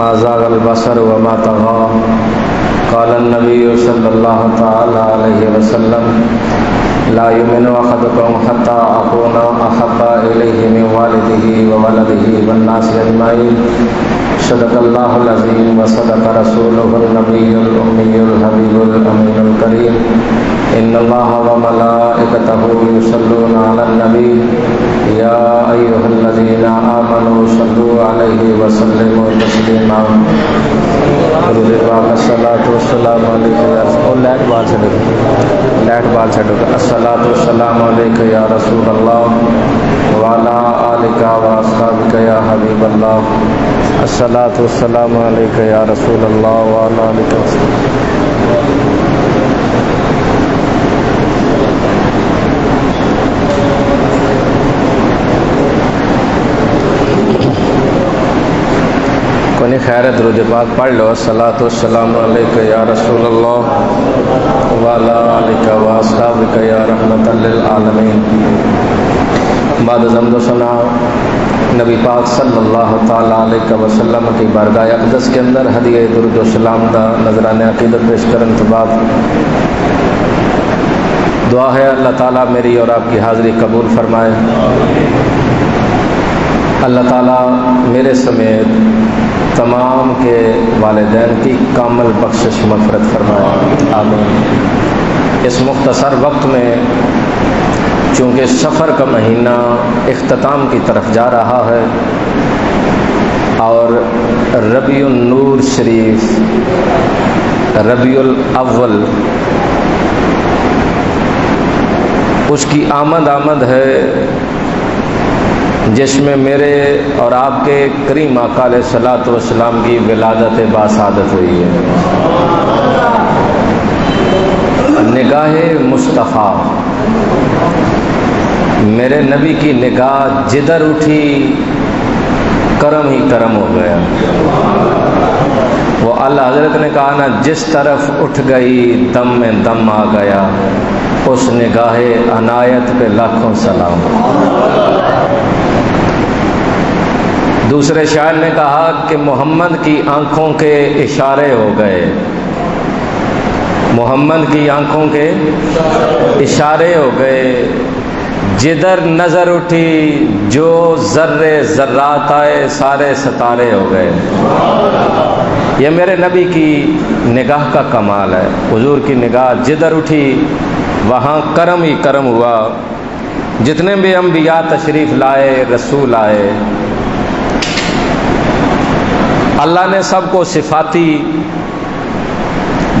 ما زاغ البصر وما طغى قال النبي صلى الله تعالى عليه وسلم لا يؤمن أحدكم حتى أكون أحب إليه من والده وولده والناس أجمعين صدق الله العظيم وصدق رسوله النبي الأمي الحبيب الأمين الكريم إن الله وملائكته يصلون على النبي يا أيها الذين آمنوا صلوا عليه وسلموا تسليما الصلاة والسلام عليك يا رسول الصلاة والسلام عليك يا رسول الله وعلى آلك وأصحابك يا حبيب الله الصلاة والسلام عليك يا رسول الله وعلى آلك کنی خیر درود پاک پڑھ لو الصلاۃ والسلام علیک یا رسول اللہ وعلی آلک واصحابک یا رحمۃ للعالمین۔ بعد حمد و ثنا نبی پاک صلی اللہ تعالی علیہ وسلم کی بارگاہ اقدس کے اندر ہدیہ درود و سلام دا نذرانہ عقیدت پیش کرنے کے بعد دعا ہے اللہ تعالیٰ میری اور آپ کی حاضری قبول فرمائے، اللہ تعالیٰ میرے سمیت تمام کے والدین کی کامل بخشش مغفرت فرمائے، آمین۔ اس مختصر وقت میں چونکہ سفر کا مہینہ اختتام کی طرف جا رہا ہے اور ربیع النور شریف ربیع الاول اس کی آمد ہے جس میں میرے اور آپ کے کریم آقا علیہ الصلوۃ والسلام کی ولادت باسعادت ہوئی ہے۔ نگاہ مصطفیٰ، میرے نبی کی نگاہ جدھر اٹھی کرم ہی کرم ہو گیا۔ وہ اللہ حضرت نے کہا نا، جس طرف اٹھ گئی دم میں دم آ گیا، اس نگاہ عنایت پہ لاکھوں سلام۔ دوسرے شاعر نے کہا کہ محمد کی آنکھوں کے اشارے ہو گئے، محمد کی آنکھوں کے اشارے ہو گئے، جدھر نظر اٹھی جو ذرے ذرات آئے سارے ستارے ہو گئے۔ یہ میرے نبی کی نگاہ کا کمال ہے، حضور کی نگاہ جدھر اٹھی وہاں کرم ہی کرم ہوا۔ جتنے بھی انبیاء تشریف لائے، رسول آئے، اللہ نے سب کو صفاتی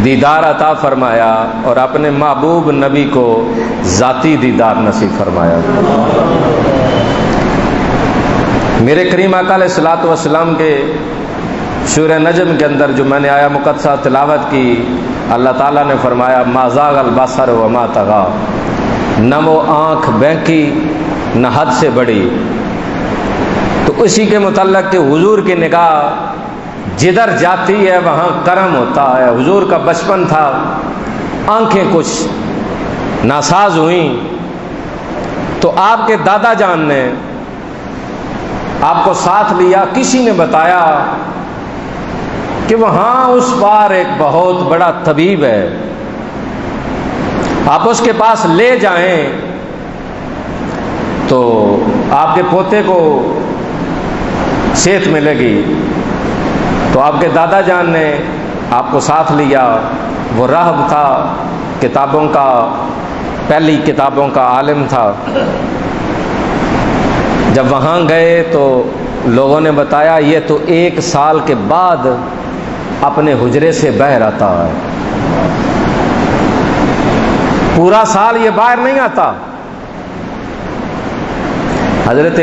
دیدار عطا فرمایا اور اپنے محبوب نبی کو ذاتی دیدار نصیب فرمایا۔ میرے کریم آقا علیہ الصلوۃ والسلام کے سورہ نجم کے اندر جو میں نے آیا مقدسہ تلاوت کی، اللہ تعالیٰ نے فرمایا ما زاغ البصر وما طغى، نہ وہ آنکھ بینکی نہ حد سے بڑی۔ تو اسی کے متعلق کہ حضور کی نگاہ جدھر جاتی ہے وہاں کرم ہوتا ہے۔ حضور کا بچپن تھا، آنکھیں کچھ ناساز ہوئیں تو آپ کے دادا جان نے آپ کو ساتھ لیا۔ کسی نے بتایا کہ وہاں اس پار ایک بہت بڑا طبیب ہے، آپ اس کے پاس لے جائیں تو آپ کے پوتے کو صحت ملے گی۔ تو آپ کے دادا جان نے آپ کو ساتھ لیا۔ وہ راہب تھا، کتابوں کا، پہلی کتابوں کا عالم تھا۔ جب وہاں گئے تو لوگوں نے بتایا یہ تو 1 سال کے بعد اپنے حجرے سے باہر آتا ہے، پورا سال یہ باہر نہیں آتا۔ حضرت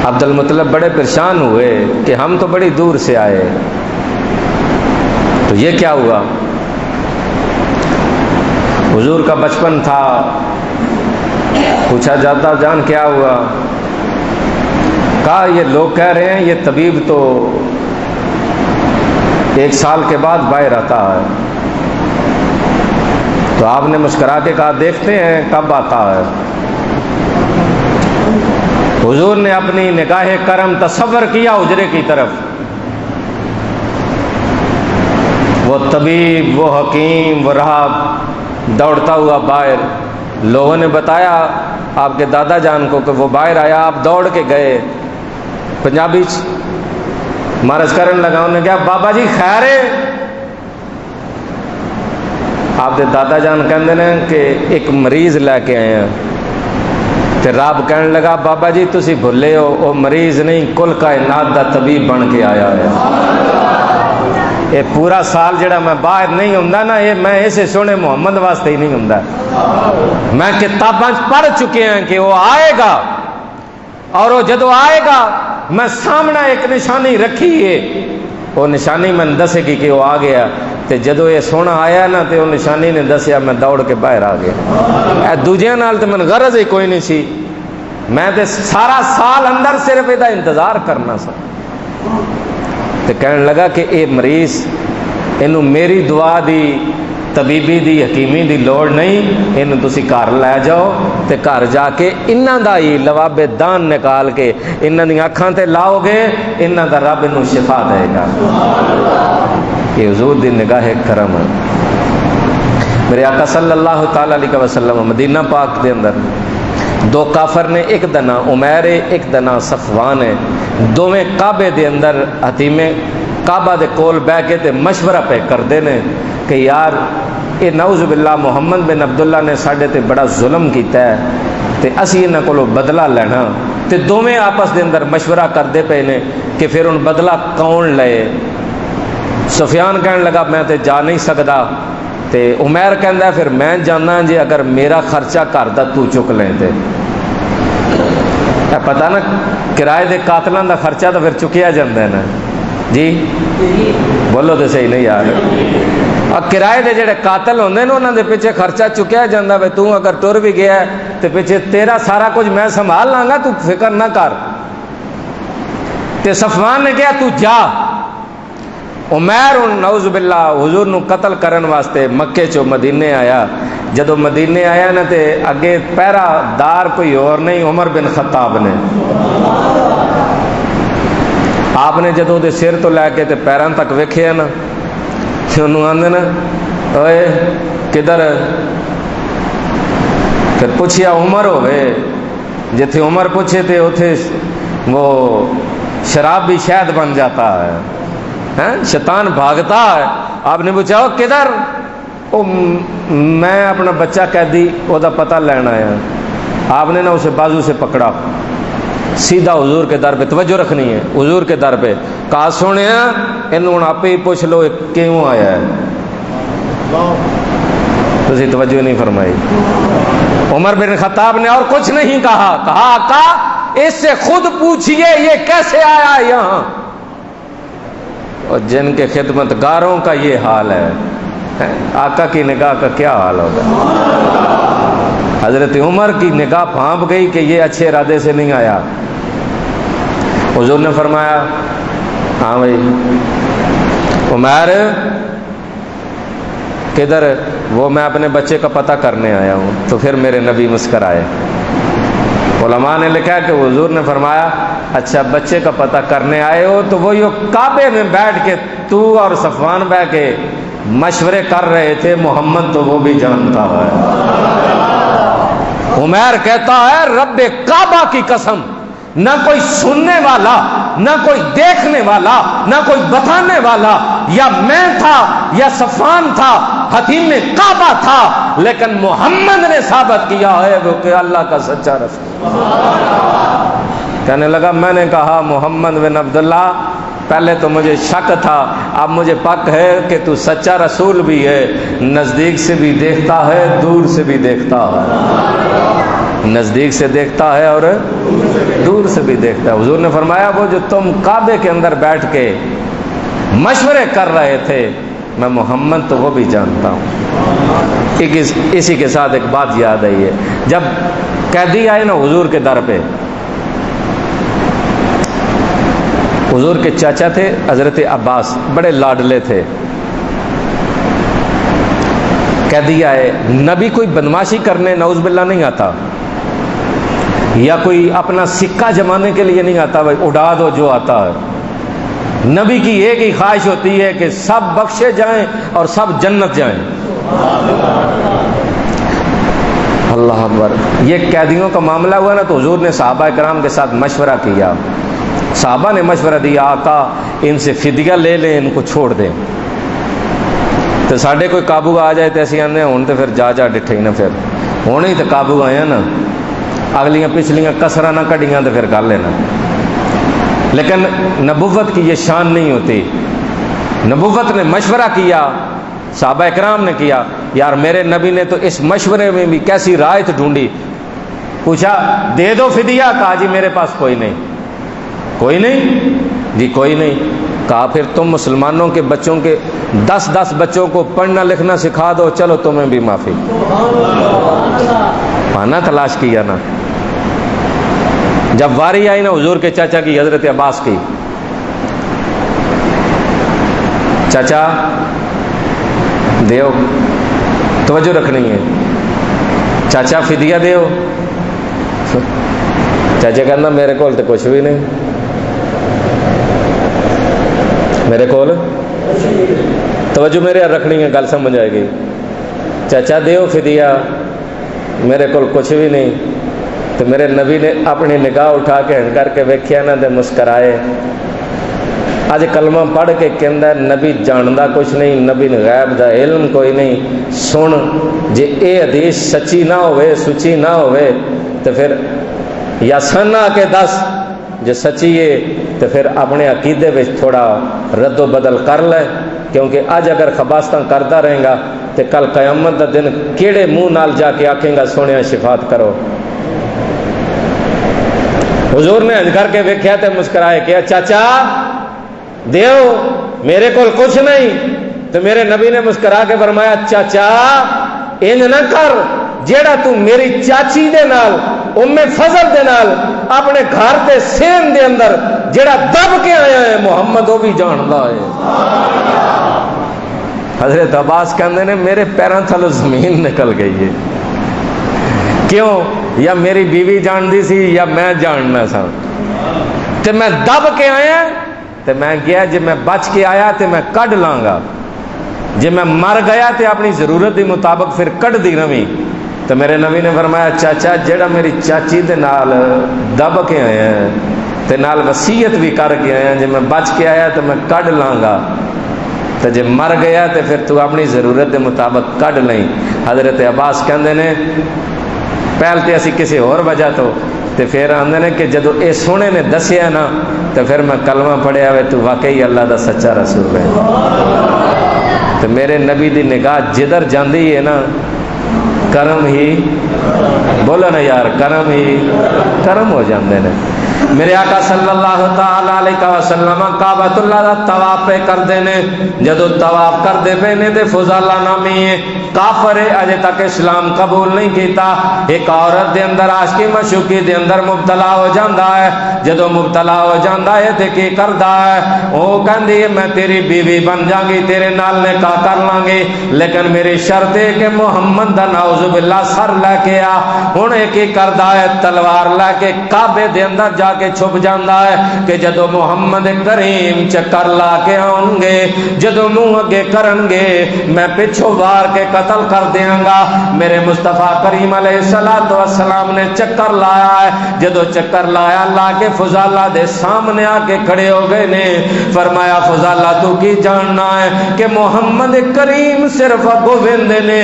عبد المطلب بڑے پریشان ہوئے کہ ہم تو بڑی دور سے آئے، تو یہ کیا ہوا؟ حضور کا بچپن تھا، پوچھا جاتا جان کیا ہوا؟ کہا یہ لوگ کہہ رہے ہیں یہ طبیب تو 1 سال کے بعد باہر آتا ہے۔ تو آپ نے مسکرا کے کہا دیکھتے ہیں کب آتا ہے۔ حضور نے اپنی نگاہ کرم تصور کیا حجرے کی طرف، وہ طبیب، وہ حکیم، وہ راہب دوڑتا ہوا باہر. لوگوں نے بتایا آپ کے دادا جان کو کہ وہ باہر آیا. آپ دوڑ کے گئے. پنجابی مرض کرن لگا. انہوں نے کہا بابا جی خیر ہے؟ آپ کے دادا جان کہندے نے کہ ایک مریض لے کے آئے ہیں. تے رب کہنے لگا بابا جی تسی بھلے ہو، وہ مریض نہیں، کل کائنات دا طبیب بن کے آیا ہے. یہ پورا سال جڑا میں باہر نہیں ہوں نا، یہ میں اسے سونے محمد واسطے ہی نہیں ہوں. میں کتاباں پڑھ چکے ہیں کہ وہ آئے گا، اور وہ جدو آئے گا میں سامنے ایک نشانی رکھی ہے، وہ نشانی میں دسے گی کہ وہ آ گیا. تے جدو یہ سونا آیا نا تے وہ نشانی نے دسیا، میں دوڑ کے باہر آ گیا. دوجیاں نال تے من غرض ہی کوئی نہیں سی. میں تے سارا سال اندر صرف یہ انتظار کرنا سا. تے کہنے لگا کہ اے مریض اینو میری دعا دی، طبیبی دی، حکیمی دی لوڑ نہیں، اینو تسی گھر لے جاؤ تے گھر جا کے انہاں دا ہی لواب دان نکال کے انہاں دی اکھاں تے لاؤ گے، انہاں دا رب اینو شفا دے گا. یہ حضور دی نگاہ کرم ہے. میرے آقا صلی اللہ تعالی علیہ وسلم مدینہ پاک دے اندر دو کافر نے، ایک دا نام عمیر ہے، ایک دا نام صفوان ہے. دوویں کعبے دے اندر حتیمے کعبہ دے کول بہ کے تے مشورہ پہ کردے نے کہ یار اے نعوذ باللہ محمد بن عبداللہ نے ساڈے تے بڑا ظلم کیتا ہے تے اسی انہاں کولوں بدلہ لینا. تے دوویں آپس دے اندر مشورہ کردے پے نے کہ پھر ان بدلہ کون لے. سفیان کہنے لگا میں تے جا نہیں سکدا. تے عمیر کہندا پھر میں جانا جی اگر میرا خرچہ گھر دا تو چک لیں تے. پتہ نا کرائے دے قاتلاں دا خرچہ تو پھر چکیا جاندہ ہے نا جی، بولو تو صحیح نہیں یار. اور کرائے دے جڑے قاتل ہوندے نے انہاں دے پیچھے خرچہ چکیا جاندہ ہے. تو اگر ٹر بھی گیا ہے تو پیچھے تیرا سارا کچھ میں سنبھال لاں گا، تو فکر نہ کر. تے صفوان نے کہا تو جا. عمیر نعوذ باللہ حضور نو قتل کرن واسطے مکے چو مدینے آیا. جدو مدینے آیا نا تے اگے پہرا دار کوئی اور نہیں، عمر بن خطاب نے. آپ نے جدو دے سر تو لے کے تے پیران تک ویکھیا نا، انہوں آندے نا اوئے کدھر؟ پھر پوچھیا عمر ہوئے. جتھے عمر پوچھے تے اتھے وہ شراب بھی شہد بن جاتا ہے، شیطان بھاگتا ہے. آپ نے پوچھا وہ کدھر؟ میں اپنا بچہ قیدی وہ دا پتہ لینا آیا. آپ نے نا اسے بازو سے پکڑا، سیدھا حضور کے در پہ، توجہ رکھنی ہے، حضور کے در پہ کہا سونے انہوں نے آپ ہی پوچھ لو کیوں آیا ہے. تسی توجہ نہیں فرمائی. عمر بن خطاب نے اور کچھ نہیں کہا، کہا آقا اس سے خود پوچھئے یہ کیسے آیا یہاں. اور جن کے خدمتگاروں کا یہ حال ہے، آقا کی نگاہ کا کیا حال ہوگا. حضرت عمر کی نگاہ پھانپ گئی کہ یہ اچھے ارادے سے نہیں آیا. حضور نے فرمایا ہاں بھائی عمر کدھر؟ وہ میں اپنے بچے کا پتہ کرنے آیا ہوں. تو پھر میرے نبی مسکرائے. علماء نے لکھا کہ حضور نے فرمایا اچھا بچے کا پتہ کرنے آئے ہو تو وہ یہ کعبے میں بیٹھ کے تو اور صفوان بیٹھ کے مشورے کر رہے تھے، محمد تو وہ بھی جانتا ہے. عمیر کہتا ہے رب کعبہ کی قسم، نہ کوئی سننے والا، نہ کوئی دیکھنے والا، نہ کوئی بتانے والا، یا میں تھا یا صفوان تھا، حتیم کعبہ تھا، لیکن محمد نے ثابت کیا ہے وہ کہ اللہ کا سچا رسول. کہنے لگا میں نے کہا محمد بن عبداللہ پہلے تو مجھے شک تھا، اب مجھے پک ہے کہ تو سچا رسول بھی ہے، نزدیک سے بھی دیکھتا ہے دور سے بھی دیکھتا ہے، نزدیک سے دیکھتا ہے اور دور سے بھی دیکھتا ہے. حضور نے فرمایا وہ جو تم کعبے کے اندر بیٹھ کے مشورے کر رہے تھے میں محمد تو وہ بھی جانتا ہوں. اسی کے ساتھ ایک بات یاد آئی ہے، جب قیدی آئے نا حضور کے در پہ، حضور کے چاچا تھے حضرت عباس، بڑے لاڈلے تھے. قیدی آئے، نبی کوئی بدماشی کرنے نعوذ باللہ نہیں آتا، یا کوئی اپنا سکہ جمانے کے لیے نہیں آتا بھائی اڑا دو جو آتا ہے. نبی کی ایک ہی خواہش ہوتی ہے کہ سب بخشے جائیں اور سب جنت جائیں۔ اللہ اکبر۔ یہ قیدیوں کا معاملہ ہوا نا تو حضور نے صحابہ کرام کے ساتھ مشورہ کیا، صحابہ نے مشورہ دیا آقا ان سے فدیہ لے لیں، ان کو چھوڑ دیں۔ تو ساڈے کوئی قابو آ جائے تو اسی آنے ہوں تو پھر جا ڈٹھے نا، پھر ہونے ہی تو قابو آیا نا، اگلیاں پچھلیاں کسرہ نہ کڈیاں تو پھر کر لینا۔ لیکن نبوت کی یہ شان نہیں ہوتی۔ نبوت نے مشورہ کیا، صحابہ اکرام نے کیا، یار میرے نبی نے تو اس مشورے میں بھی کیسی رائت ڈھونڈی، پوچھا دے دو فدیہ، کہا جی میرے پاس کوئی نہیں۔ کوئی نہیں جی، کوئی نہیں۔ کہا پھر تم مسلمانوں کے بچوں کے 10 بچوں کو پڑھنا لکھنا سکھا دو، چلو تمہیں بھی معافی۔ پانا تلاش کیا نا۔ جب واری آئی نا حضور کے چاچا کی، حضرت عباس کی، چاچا دیو، توجہ رکھنی ہے، چاچا فدیہ دیو۔ چاچا کہنا میرے کول تو کچھ بھی نہیں، میرے کول توجہ میرے رکھنی ہے، گل سمجھ آئے گی۔ چاچا دیو فدیہ، میرے کول کچھ بھی نہیں۔ تو میرے نبی نے اپنی نگاہ اٹھا کے ہن کر کے ویکھیا نا تے مسکرائے۔ اج کلمہ پڑھ کے کہندا نبی جاندا کچھ نہیں، نبی نے غیب دا علم کوئی نہیں۔ سن جے اے حدیث سچی نہ ہوئے، سچی نہ ہوئے تو پھر یا سنا کے دس، جے سچی ہے تو پھر اپنے عقیدے وچ تھوڑا رد و بدل کر لے، کیونکہ اج اگر خباستاں کرتا رہے گا تو کل قیامت دا دن کیڑے منہ نال جا کے آکھیں گا سونیا شفاعت کرو۔ حضور نے ہنج کر کے ویکھیا تے مسکرائے، کیا چاچا دیو میرے کول کچھ نہیں۔ تو میرے نبی نے مسکرا کے فرمایا چاچا انج نہ کر، جیڑا تو میری چاچی دے نال ام فضل دے نال اپنے گھر دے سین دے اندر جیڑا دب کے آیا ہے محمد وہ بھی جاندا ہے۔ حضرت عباس کہندے نے میرے پیراں تھلوں زمین نکل گئی ہے۔ کیوں؟ یا میری بیوی جاندی سی یا میں جاننا سا، تے میں دب کے آیا تے میں گیا، جے میں بچ کے آیا تے میں کڈ لاں گا، جے میں مر گیا تے اپنی ضرورت دے مطابق پھر کڈ دی رہی۔ تو میرے نبی نے فرمایا چاچا جیڑا میری چاچی دے نال دب کے آیا تے نال وصیت بھی کر کے آیا، جے میں بچ کے آیا تو میں کڈ لاں گا، تو جے مر گیا تو پھر تو اپنی ضرورت دے مطابق کڈ لیں۔ حضرت عباس کہندے نے پہل تے اسی کسی اور وجہ تو پھر آندے نے کہ جدو اے سونے نے دسیا نا تو پھر میں کلمہ پڑھیا ہوئے تو واقعی اللہ دا سچا رسول ہے۔ تو میرے نبی دی نگاہ جدھر جاندی ہے نا کرم ہی، بولو نا یار، کرم ہی کرم ہو جاندے نے۔ میرے آقا صلی اللہ تعالی علیہ وسلم کعبۃ اللہ دا طواف پہ کر دینے، جدو طواف کر دے پہ نے تے فضالہ نامی ہے، کافر ہے، اجے تک اسلام قبول نہیں کیتا۔ ایک عورت دے اندر عاشقی مشوقی دے اندر مبتلا ہو جاندا ہے، جدو مبتلا ہو جاندا ہے تے کی کردا ہے، وہ کہندی ہے میں تیری بیوی بن جاں گی، تیرے نال نکاح کر لاں گی، لیکن میری شرط ہے کہ محمد دا نعوذ باللہ سر لے کے آ۔ ہن ایک ہی کردا ہے، تلوار لے کے کعبے دے اندر جا کے چھپ جاندا ہے کہ جدو محمد کریم چکر لا کے آؤں گے، جدو منہ اگے کرن گے میں پچھو وار کے قتل کر دیاں گا۔ میرے مصطفیٰ کریم علیہ السلام نے چکر لایا ہے، جدو چکر لایا لا کے فضالہ دے سامنے آ کے کھڑے ہو گئے نے، فرمایا فضالہ تو کی جاننا ہے کہ محمد کریم صرف گووند نے،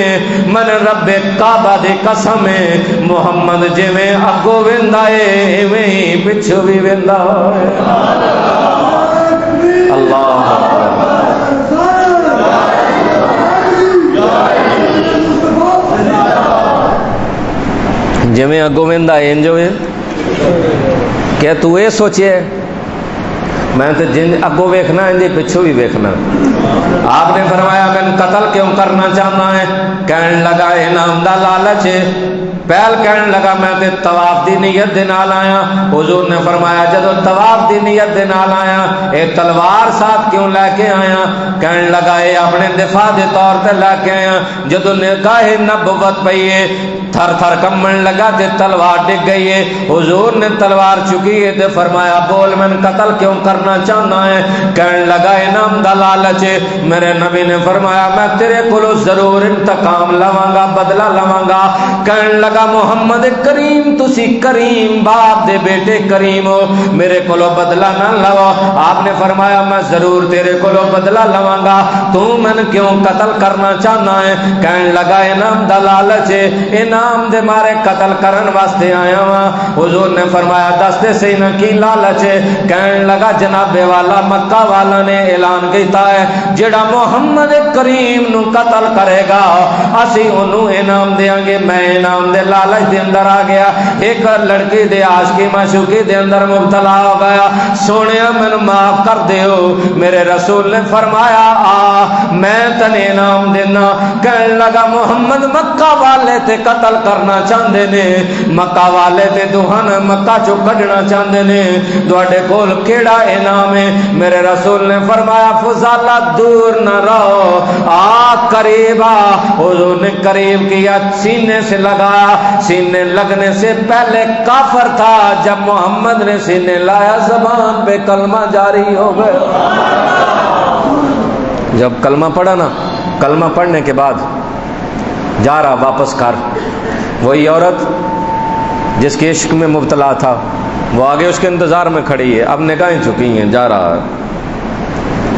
من رب کعبہ دے قسم ہے محمد جویں گووند آئے ایویں ہی پچھو بھی ویندا ہے۔ اللہ جویں اگوں ویندا ہے انجو ہے۔ کیا تو یہ سوچے میں تو جن اگوں ویکھنا انجے پچھو بھی ویکھنا۔ آپ نے فرمایا میں قتل کیوں کرنا چاہنا ہے؟ کہنے لگا انعام دا لالچ ہے، پہل کہنے لگا میں تے طواف دی نیت دے نال آیا. حضور نے فرمایا جدو طواف دی نیت دے نال آیا اے تلوار ساتھ کیوں لے کے آیا؟ کہنے لگا اے اپنے دفاع دے طور تے لے کے آیا. جدو نگاہ نبوت پئی ہے تھر تھر کمن لگا تے تلوار ڈگ گئی ہے. حضور نے تلوار چکی ہے تے فرمایا بول میں قتل کیوں کرنا چاہنا ہے؟ کہنے لگا انعام دا لالچ ہے. میرے نبی نے فرمایا میں تیرے کولو ضرور انتقام لواں گا، بدلہ لواں گا. کہنے لگا محمد کریم تسی کریم باپ دے بیٹے کریم ہو، میرے کولو بدلہ نہ لو. آپ نے فرمایا میں ضرور تیرے کولو بدلہ لواں گا، تو میں کیوں قتل کرنا چاہنا ہے؟ کہنے لگا انعام دا لالچ ہے، انعام دے مارے قتل کرن واسطے آیا ہاں. حضور نے فرمایا دس دے صحیح نہ کی لالچ ہے؟ کہنے لگا جناب والا مکہ والا نے اعلان کیتا ہے جڑا محمد کریم نو قتل کرے گا اسی انہوں انعام دیاں گے. میں انعام دے لالچ دے اندر آ گیا، ایک لڑکی دے عاشقی معشوقی دے اندر مبتلا ہو گیا. سونیا مینوں معاف کر دیو. میرے رسول نے فرمایا آ میں تنے انعام دینا. کہنے لگا محمد مکہ والے تے قتل کرنا چاہندے نے، مکہ والے تے دوہن مکہ چو کڈنا چاہندے نے، تواڈے کول کیڑا انعام ہے؟ میرے رسول نے فرمایا فضالہ دور نہ رہو، آ قریب آ. حضور نے قریب کیا، سینے سے لگایا. سینے لگنے سے پہلے کافر تھا، جب محمد نے سینے لایا زبان پہ کلمہ جاری ہو گیا. جب کلمہ پڑھا نا، کلمہ پڑھنے کے بعد جا رہا واپس کر. وہی عورت جس کے عشق میں مبتلا تھا وہ آگے اس کے انتظار میں کھڑی ہے، اب نگاہیں چکی ہیں، جا رہا ہے.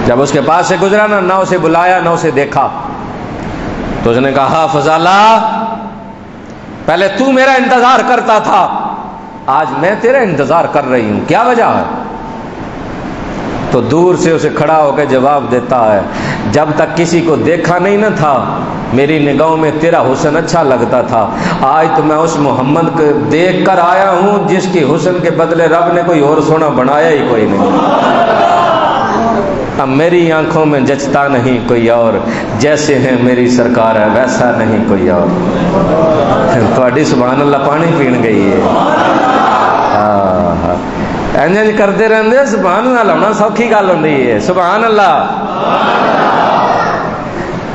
جب اس کے پاس سے گزرا نا، نہ اسے بلایا نہ اسے دیکھا، تو اس نے کہا فضالہ پہلے تو میرا انتظار کرتا تھا، آج میں تیرا انتظار کر رہی ہوں، کیا وجہ ہے؟ تو دور سے اسے کھڑا ہو کے جواب دیتا ہے جب تک کسی کو دیکھا نہیں نہ تھا میری نگاہوں میں تیرا حسن اچھا لگتا تھا، آج تو میں اس محمد کو دیکھ کر آیا ہوں جس کی حسن کے بدلے رب نے کوئی اور سونا بنایا ہی کوئی نہیں. اب میری آنکھوں میں جچتا نہیں کوئی اور، جیسے ہیں میری سرکار ہے ویسا نہیں کوئی اور. تھوڑی سبحان اللہ پانی پین گئی ہے. انج کرتے رہتے سبحان اللہ ہونا سوکھی گل ہوندی ہے. سبحان اللہ.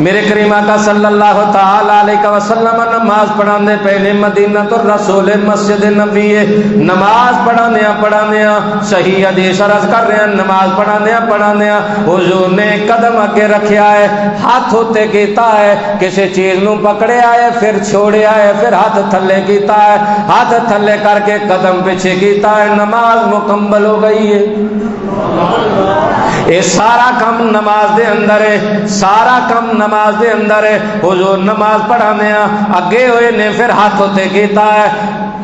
میرے کریم آقا صلی اللہ تعالی علیہ وسلم نماز پڑھانے پہلے مدینہ تو رسول مسجد نبی ہے. نماز پڑھانے صحیح حدیث عرض کر رہے ہیں، نماز پڑھانے حضور نے قدم اگے رکھیا ہے، ہاتھ ہوتے کیتا ہے، کسی چیز نو پکڑے آئے پھر چھوڑے آئے، پھر ہاتھ تھلے کیتا ہے، ہاتھ تھلے کر کے قدم پیچھے کیتا ہے، نماز مکمل ہو گئی ہے. یہ سارا کم نماز دے اندر ہے، سارا کم نماز دے اندر ہے. حضور نماز پڑھانے اگے ہوئے نے، پھر ہاتھ ہوتے کیتا ہے،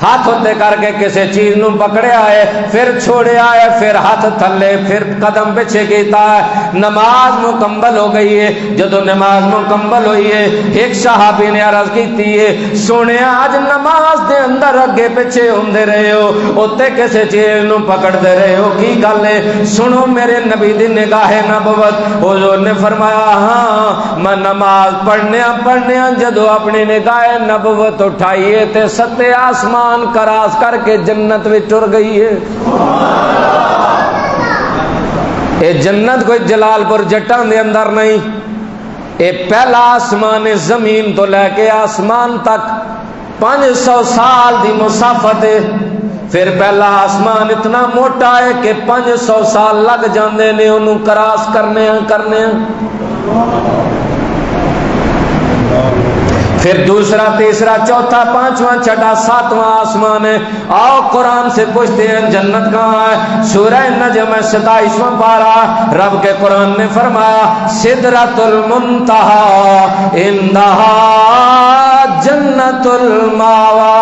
ہاتھ ہوتے کر کے کسی چیز نو پکڑے آئے پھر چھوڑے آئے، پھر ہاتھ تھلے، پھر قدم پیچھے کیتا ہے. نماز مکمل ہو گئی ہے. جدو نماز مکمل ہوئی ہے ایک صحابی نے عرض کیتی ہے سونے آج نماز دے اندر اگے پیچھے ہوندے رہے ہو، اوتے کسی چیز نو پکڑ دے رہے ہو، کی گل ہے؟ سنو میرے نبی دی نگاہ نبوت. حضور نے فرمایا ہاں میں نماز پڑھنے جدو اپنی نگاہ نبوت اٹھائیے تے ستے آسمان کراس کر کے جنت میں ٹر گئی ہے. اے جنت کوئی جلال پور جٹان دے اندر نہیں، اے پہلا آسمان زمین تو لے کے آسمان تک 500 سال دی مسافت ہے. پھر پہلا آسمان اتنا موٹا ہے کہ 500 سال لگ جاندے نے انہوں کراس کرنے. پھر دوسرا تیسرا چوتھا پانچواں چھٹا ساتواں آسمان ہے. آؤ قرآن سے پوچھتے ہیں جنت کہاں ہے؟ سورہ نجم 27واں پارہ رب کے قرآن نے فرمایا سدرۃ المنتہی عندہا جنت الماوا.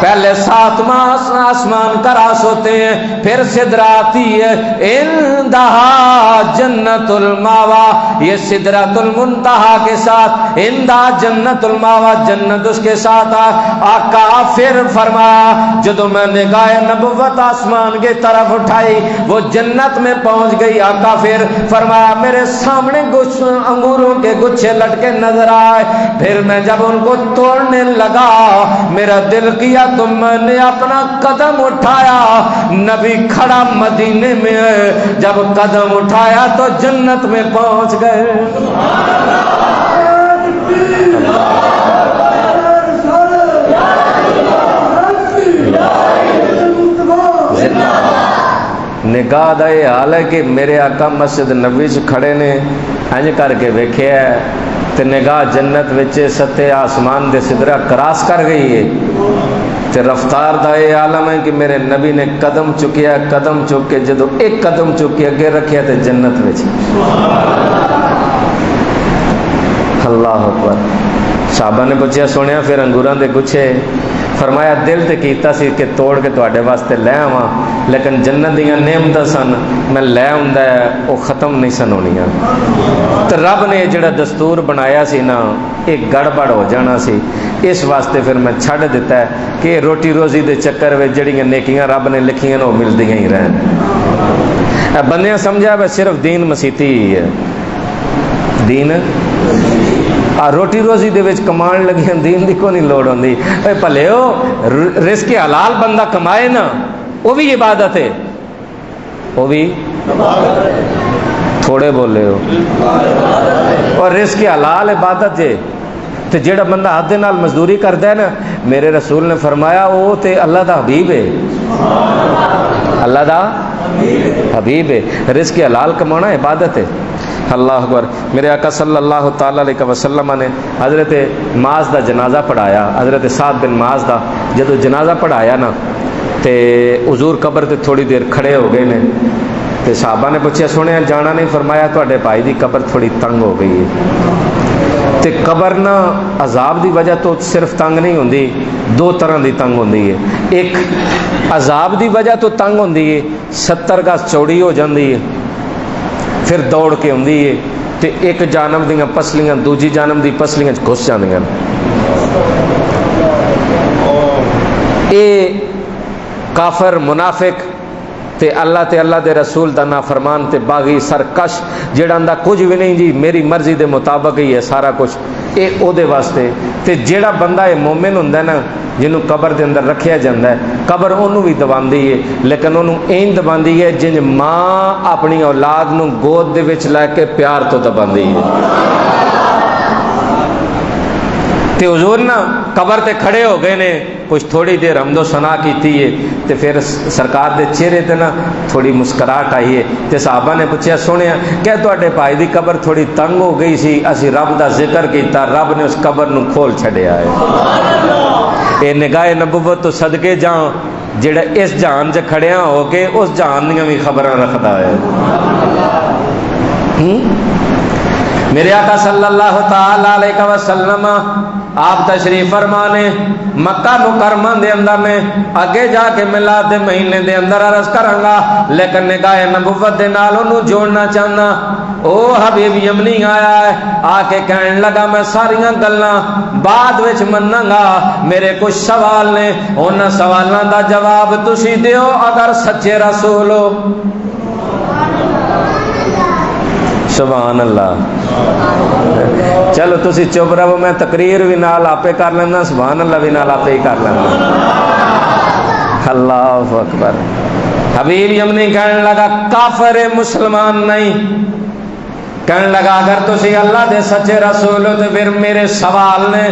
پہلے 7واں آسمان کا راس ہوتے ہیں، پھر سدرہ آتی ہے، اندہا جنت الماوا، یہ سدرۃ المنتہا کے ساتھ اندہا جنت الماوا، جنت اس کے ساتھ آقا پھر فرمایا جدو میں نگاہ نبوت آسمان کی طرف اٹھائی وہ جنت میں پہنچ گئی، آقا پھر فرمایا میرے سامنے انگوروں کے گچھے لٹکے نظر آئے، پھر میں جب ان کو توڑنے لگا میرا دل کیا تو میں نے اپنا قدم اٹھایا، نبی کھڑا مدینے میں ہے، جب قدم اٹھایا تو جنت میں پہنچ گئے۔ نگاہ دا یہ حال ہے کہ میرے آقا مسجد نبی سے کھڑے نے انج کر کے ویکھیا ہے تے نگاہ جنت وچ ستے آسمان دے سدرہ کراس کر گئی ہے تے رفتار دا یہ عالم ہے کہ میرے نبی نے قدم چکیا، قدم چک کے جدو ایک قدم چک کے اگے رکھیا تے جنت وچ۔ اللہ اکبر۔ صحابہ نے پوچھا سنیا پھر انگوراں دے گچھے، فرمایا دل تے کیتا سی کہ توڑ کے تواڈے واسطے لے آواں، لیکن جنت دیاں نعمتاں سن میں لے آوندا ہے وہ ختم نہیں سن ہونیاں، تے رب نے جڑا دستور بنایا سی نا ایک گڑبڑ ہو جانا سی، اس واسطے پھر میں چھڑ دیتا ہے کہ روٹی روزی دے چکر وچ جڑیاں نیکیاں رب نے لکھیاں وہ ملدیاں ہی رہن۔ اے بندیاں سمجھا بس صرف دین مسیتی ہی ہے، دین روٹی روزی دے وچ کمان لگیاں دین دی کوئی نہیں لوڑ ہوندی۔ اے پلیو رزق حلال بندہ کمائے نا وہ بھی عبادت ہے، وہ بھی تھوڑے بولے ہو، اور رزق حلال عبادت ہے تے جیڑا بندہ حد دے نال مزدوری کردا ہے نا میرے رسول نے فرمایا وہ تے اللہ دا حبیب ہے، اللہ دا حبیب ہے، رزق حلال کمانا عبادت ہے۔ اللہ اکبر۔ میرے آقا صلی اللہ تعالی علیہ وسلم نے حضرت معاذ دا جنازہ پڑھایا، حضرت سعد بن معاذ دا جدو جنازہ پڑھایا نا تے حضور قبر تے تھوڑی دیر کھڑے ہو گئے نے تے صحابہ نے پوچھا سنیا جانا نہیں، فرمایا تواڈے بھائی دی قبر تھوڑی تنگ ہو گئی ہے تے قبر نا عذاب دی وجہ تو صرف تنگ نہیں ہوندی، دو طرح دی تنگ ہوندی ہے، ایک عذاب دی وجہ تو تنگ ہوندی ہے 70 گز چوڑی ہو جاندی ہے پھر دوڑ کے ہوندی ہے تے ایک جانب دیاں پسلیاں دوجی جانب دی پسلیاں گھس جاندیاں، اے کافر منافق تے اللہ دے رسول دا نافرمان تے باغی سرکش جیڑا اندہ کچھ بھی نہیں جی میری مرضی دے مطابق ہی ہے سارا کچھ، اے او دے واسطے تے جیڑا بندہ اے مومن ہوندا ہے نا جنہوں قبر دے اندر رکھیا جاندہ ہے قبر انہوں بھی دباندی ہے، لیکن انہوں این دباندی ہے جن ماں اپنی اولاد نو گود دے وچ لے کے پیار تو دباندی ہے۔ تے حضور نا قبر تے کھڑے ہو گئے نے کچھ تھوڑی دیر حمد و ثنا کیتی ہے تے پھر سرکار دے چہرے تے نا تھوڑی مسکراہٹ آئی ہے تے صحابہ نے پوچھا سنیا کہ تواڈے بھائی دی قبر تھوڑی تنگ ہو گئی سی، اسی رب دا ذکر کیتا رب نے اس قبر نو کھول چھڈیا ہے۔ اے نگاہ نبوت تو صدقے جاؤ جڑا اس جہان چ کھڑیاں ہو کے اس جہان دیاں بھی خبراں رکھدا ہے۔ میرے آقا صلی اللہ تعالی علیہ وسلم آپ تشریف فرمانے مکہ مکرمہ دے اندر نے اگے جا کے میلاد دے مہینے دے اندر عرض کراں گا، لیکن نگاہ نبوت دے نال انہوں جوڑنا چاہنا۔ او حبیب یمنی آیا ہے آ کے کہنے لگا میں ساریاں گلاں بعد وچ مناں گا، میرے کچھ سوال نے انہاں سوالاں دا جواب تسی دیو اگر سچے رسول ہو۔ سبحان اللہ۔ چلو تسی چپ رہو میں تقریر بھی نال آپے کر لینا، سبحان اللہ بھی نال آپے ہی کر لینا۔ اللہ اکبر۔ حبیب یمنی کہنے لگا کافر مسلمان نہیں، کہنے لگا اگر تسی اللہ دے سچے رسول ہو تو پھر میرے سوال نے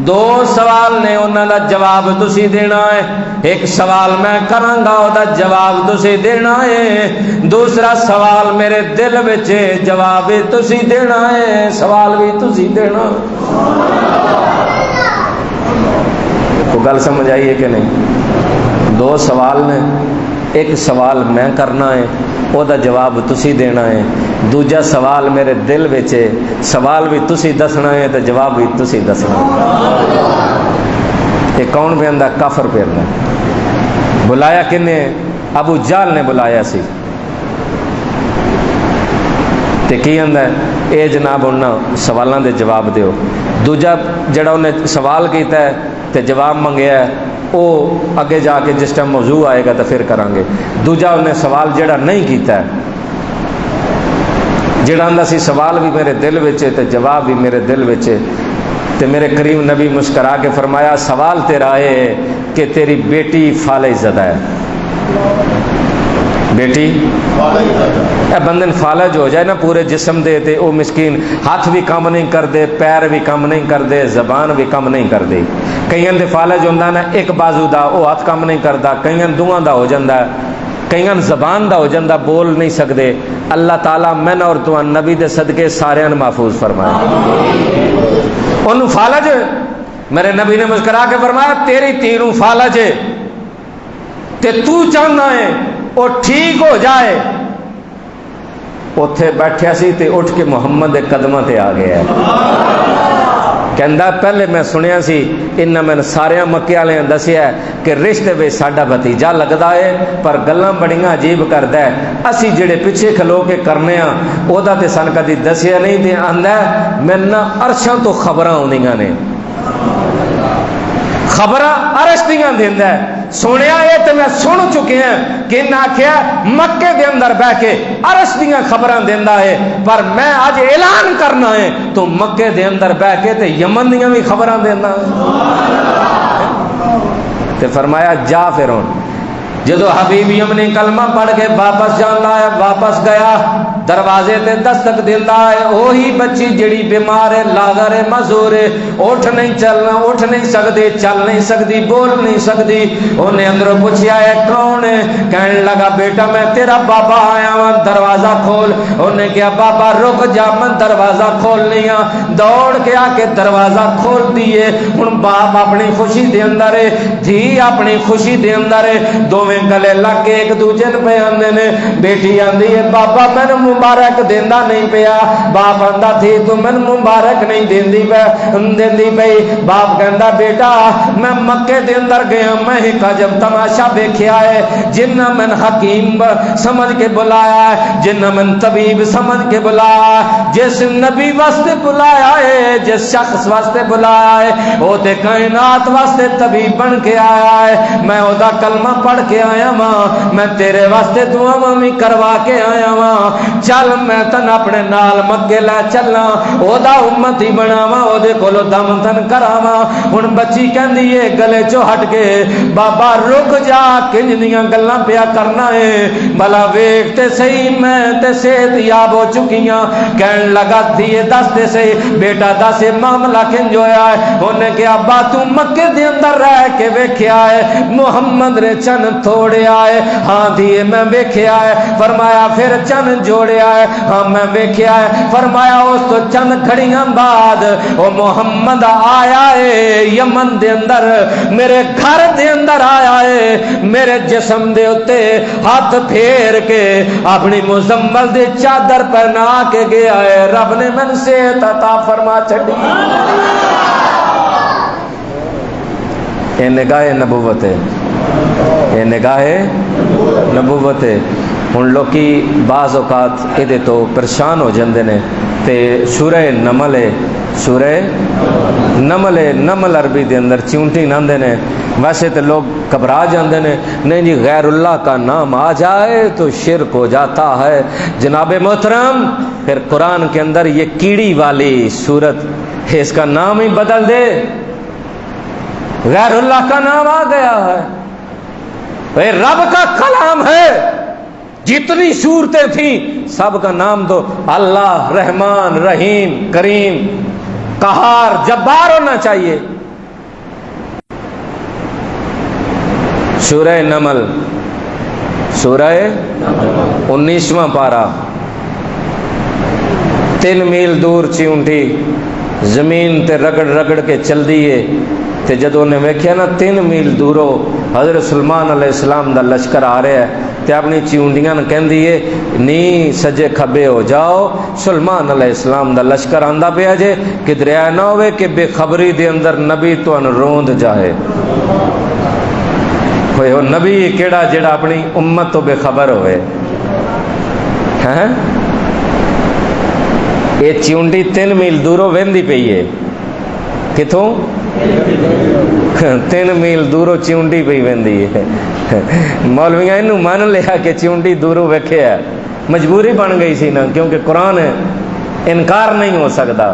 دو سوال نے انہاں دا جواب تسی دینا ہے، ایک سوال میں کراں گا او دا جواب تسی دینا ہے، دوسرا سوال میرے دل وچ جواب تسی دینا ہے، سوال بھی تسی دینا۔ تو گل سمجھ آئی ہے کہ نہیں؟ دو سوال نے، ایک سوال میں کرنا ہے او دا جواب تسی دینا ہے، دوجا سوال میرے دل وچ ہے، سوال بھی تسی دسنا ہے تو جواب بھی تسی دسنا ہے۔ یہ کون پہ آندا؟ کافر پہ آندا۔ بلایا کنے؟ ابو جہل نے بلایا سی۔ تے کی آندا ہے؟ اے جناب انہاں سوالاں دے جواب دیو۔ دوجا جڑا انہیں سوال کیتا ہے تے جواب منگیا ہے او اگے جا کے جس ٹائم موضوع آئے گا تو پھر کریں گے۔ دوجا انہیں سوال جڑا نہیں کیتا ہے، جڑا آندا سی سوال بھی میرے دل وچ ہے تے جواب بھی میرے دل وچ ہے، تے میرے کریم نبی مسکرا کے فرمایا سوال تیرا ہے کہ تیری بیٹی فالج زدہ ہے۔ بیٹی اے بندن فالج ہو جائے نا پورے جسم دے تے او مسکین ہاتھ بھی کام نہیں کر دے، پیر بھی کام نہیں کر دے، زبان بھی کام نہیں کر دے۔ کئیاں دے فالج ہوندا نا ایک بازو دا او ہاتھ کام نہیں کردا، کئیاں دوواں دا ہو جاندا ہے، کئیاں زبان دا ہو جاندا، بول نہیں سکدے۔ اللہ تعالیٰ میں اور تو نبی دے صدقے سارے محفوظ فرمائے۔ انہوں فالج میرے نبی نے مسکرا کے فرمایا تیری تینوں فالج ہے تے تو چاہنا ہے وہ ٹھیک ہو جائے۔ اتھے بیٹھیا سی تے اٹھ کے محمد دے قدمہ تے آ گیا ہے۔ کہندا پہلے میں سنیا سی انہاں میں سارے مکے والے دسیا ہے کہ رشتے وچ ساڈا بھتیجا لگدا ہے پر گلاں بڑیاں عجیب کردا ہے، اسی جڑے پیچھے کھلو کے کرنے ہاں او دا تے سن کدی دسیا نہیں تے آندا ہے میں نہ عرشاں تو خبراں ہوندیاں نے، خبراں عرش دیاں دیندا ہے۔ سنیا یہ تو میں سن چکے ہیں کہ نہ آخیا مکے دے اندر بہ کے عرش دیاں خبراں دیندا ہے، پر میں آج اعلان کرنا ہے تو مکے دے اندر بہ کے تے یمن دیاں بھی خبراں دیندا تے فرمایا جا پھر ہن۔ جدو حبیب یمنی کلمہ پڑھ کے واپس جانا ہے، واپس گیا دروازے تے دستک دینا ہے، وہی بچی جڑی بیمار ہے، لاغر ہے، معذور ہے، اٹھ نہیں چلنا، اٹھ نہیں سکتی، چل نہیں سکتی، بول نہیں سکتی۔ انہیں اندروں پوچھا ہے کون ہے؟ کہنے لگا بیٹا میں تیرا بابا آیا ہوں، دروازہ کھول۔ انہیں کہا بابا رک جا میں دروازہ کھولنی ہاں۔ دوڑ کے آ کے دروازہ کھول دیے۔ ہن باپ اپنی خوشی دے اندر ہے، دھی اپنی خوشی دے اندر ہے، دوویں گلے لگ کے ایک دوجے پہ آندے نے۔ بیٹی آندی ہے بابا میں مبارک دیندا نہیں پیا، باپ آندا تھی تو میں مبارک نہیں دیندی پئی۔ باپ کہندا بیٹا میں مکے دے اندر گیا، میں ایک عجب تماشا ویکھیا ہے، جنہ میں حکیم سمجھ کے بلایا ہے، جنہ میں طبیب سمجھ کے بلایا ہے، جس نبی واسطے بلایا ہے، جس شخص واسطے بلایا ہے وہ تے کائنات واسطے طبیب بن کے آیا ہے۔ میں او دا کلمہ پڑھ کے آیا ماں، میں تیرے واسطے دعاواں بھی کروا کے آیا ماں، چل میں تن اپنے نال مکے لے چلنا، او دا امتی بناواں، او دے کولو دم تن کراواں۔ ہن بچی کہندی ہے گلے چوں ہٹ کے بابا رک جا، کنج دیاں گلاں پیا کرنا ہے، بھلا ویکھ تے صحیح میں تے صحت یاب ہو چکیاں۔ کہن لگا دھیے دس تے صحیح بیٹا دس معاملہ کنج ہویا ہے؟ انہیں کہا ابا تو مکے دے اندر رہ کے ویکھیا ہے محمد نے چن تھوڑیا ہے؟ ہاں دیے میں ویکھیا ہے۔ فرمایا پھر چن جوڑیا ہے؟ ہاں میں ویکھیا ہے۔ فرمایا اس تو چند گھڑیاں بعد او محمد آیا ہے یمن دے اندر، میرے گھر دے اندر آیا ہے، میرے جسم دے اتے ہاتھ پھیر کے اپنی مزمل دے چادر پہنا کے گیا ہے، رب نے من سے عطا فرما چھڑی۔ یہ نگاہ نبوت ہے، یہ نگاہ نبوت ہے۔ ہن لوکی بعض اوقات یہ تو پریشان ہو جاندے نے تے سورہ نمل ہے، سورہ نمل ہے، نمل عربی دے اندر چونٹی ناندے نے، ویسے تو لوگ گھبرا جاندے نے، نہیں جی غیر اللہ کا نام آ جائے تو شرک ہو جاتا ہے۔ جناب محترم پھر قرآن کے اندر یہ کیڑی والی صورت ہے، اس کا نام ہی بدل دے، غیر اللہ کا نام آ گیا ہے، اے رب کا کلام ہے، جتنی صورتیں تھیں سب کا نام دو اللہ، رحمان، رحیم، کریم، قہار، جبار ہونا چاہیے۔ سورہ نمل، سورہ 19واں پارہ۔ 3 میل دور چیونٹی زمین تے رگڑ رگڑ کے چل دیے تے جدوں نے ویکھیا نا 3 میل دوروں حضرت سلمان علیہ السلام دا لشکر آ رہا ہے تے اپنی چونڈیاں کہندی ہے نی سجے کھبے ہو جاؤ، سلیمان علیہ السلام دا لشکر آندا پیا جے، کدھر اے نہ ہوئے کہ بے خبری دے اندر نبی تو روند جائے۔ ہوئے ہو نبی کیڑا جڑا اپنی امت تو بے خبر ہوئے ہیں؟ یہ چونڈی 3 میل دوروں ویندی پئی ہے، کتوں 3 میل دوروں چونڈی پئی ویندی ہے۔ مولویاں انہوں مان لیا کہ چونڈی دوروں ویکھے ہے، مجبوری بن گئی سی نا، کیونکہ قرآن ہے انکار نہیں ہو سکتا۔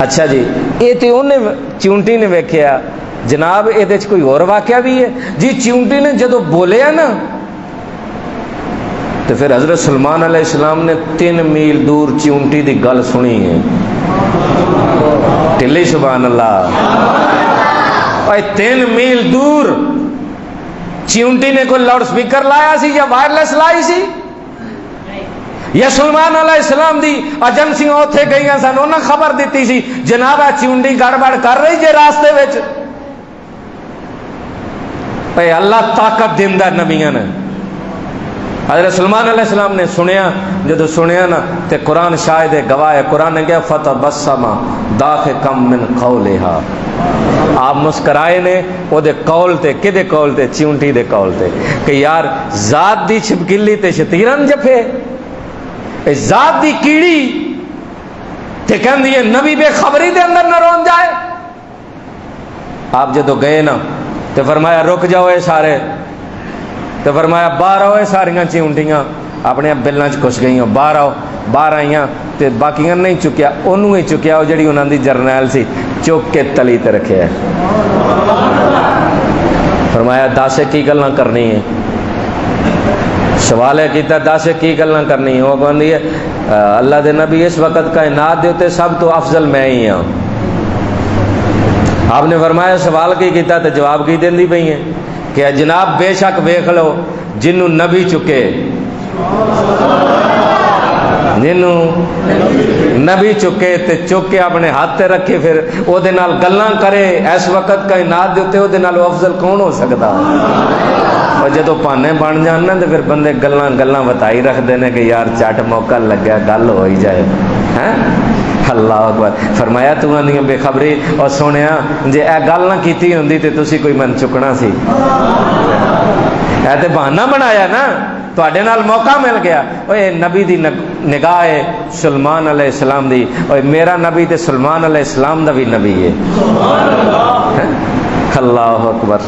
اچھا جی، یہ تو انہیں چونٹی نے ویکھیا، جناب یہ کوئی اور واقعہ بھی ہے جی؟ چونٹی نے جدو بولیا نا تو پھر حضرت سلیمان علیہ السلام نے 3 میل دور چونٹی دی گل سنی ہے۔ ٹلی سبحان اللہ۔ اور 3 میل دور چونٹی نے کوئی لاؤڈ سپیکر لایا سی یا وائرلیس لائی سی؟ یا سلیمان علیہ السلام دی ایجنسیاں اوتھے گئیاں سن، انہاں خبر دیتی سی جناب آ چونڈی گڑبڑ کر رہی جے راستے وچ؟ اے اللہ طاقت دیندا نبیاں نے۔ حضرت سلیمان علیہ السلام نے سنیا، جدو سنیا نا تے قرآن شاہد گواہ ہے، قرآن نے کہا فتبسم ضاحکا من قولھا، آپ مسکرائے نے او دے قول تے، کدے قول تے؟ چونٹی دے قول تے، کہ یار ذات دی چھپکلی تے شتیرن جفے، اے ذات دی کیڑی تے کہندی ہے نبی بے خبری دے اندر نہ رون جائے۔ آپ جدو گئے نا تے فرمایا رک جاؤ اے سارے، تو فرمایا باہر آؤ، ساریاں چونٹیاں اپنے بلوں چ گئی، باہر آؤ، باہر آئیاں تے باقیاں نہیں چکیا، انہوں ہی چکیا، وہ جڑی انہوں دی جرنیل سی چک کے تلی تے رکھے ہے۔ فرمایا داسے کی گلاں کرنی ہے؟ سوال ہے کیتا داسے کی گلاں کرنی ہے؟ وہ کہندی ہے اللہ دے نبی اس وقت کائنات دے تے سب تو افضل میں ہی ہوں۔ آپ نے فرمایا سوال کی کیتا تے جواب کی دیندی پئی ہیں کہ جناب بے شک ویکھ لو جنوں نبی چکے، جنوں نبی چکے تے چک کے اپنے ہاتھ تے رکھے، پھر او دے نال گلاں کرے، اس وقت کائنات دے تے او دے نال افضل کون ہو سکتا؟ اور جدو پانے بن جان نا تے پھر بندے گلاں بتائی رکھ دینے کہ یار چٹ موقع لگیا گل ہو ہی جائے ہیں۔ اللہ اکبر۔ فرمایا تو آندیاں بے خبری، اور سنیا جے اے گل نہ کیتی ہوندی تے تسی کوئی من چکنا سی؟ اے تے بہانہ بنایا نا، تواڈے نال موقع مل گیا۔ اوے نبی دی نگاہ ہے سلیمان علیہ السلام دی، اوے میرا نبی تے سلیمان علیہ السلام دا بھی نبی ہے۔ اللہ اکبر۔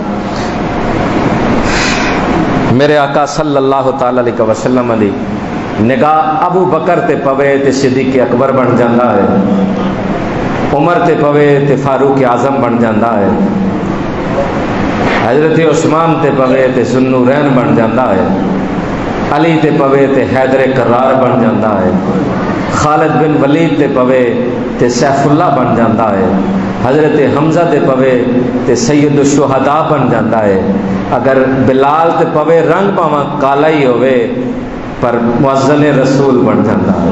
میرے آقا صلی اللہ تعالی علیہ وسلم دی نگاہ ابو بکر تے پوے تے صدیق اکبر بن جاندہ ہے، عمر تے پوے تے فاروق اعظم بن جاندہ ہے، حضرت عثمان تے پوے تے ذوالنورین بن جاندہ ہے، علی تے پوے تے حیدر کرار بن جاندہ ہے، خالد بن ولید تے پوے تے سیف اللہ بن جاندہ ہے، حضرت حمزہ تے پوے تے سید الشہداء بن جاندہ ہے، اگر بلال تے پوے رنگ پاواں کالا ہی ہوئے پر مؤذن رسول بن جاتا ہے۔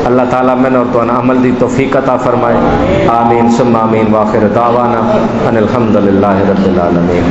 اللہ تعالیٰ میں اور تو عمل دی توفیق عطا فرمائے، آمین ثم آمین، وآخر دعوانا ان الحمدللہ رب العالمین۔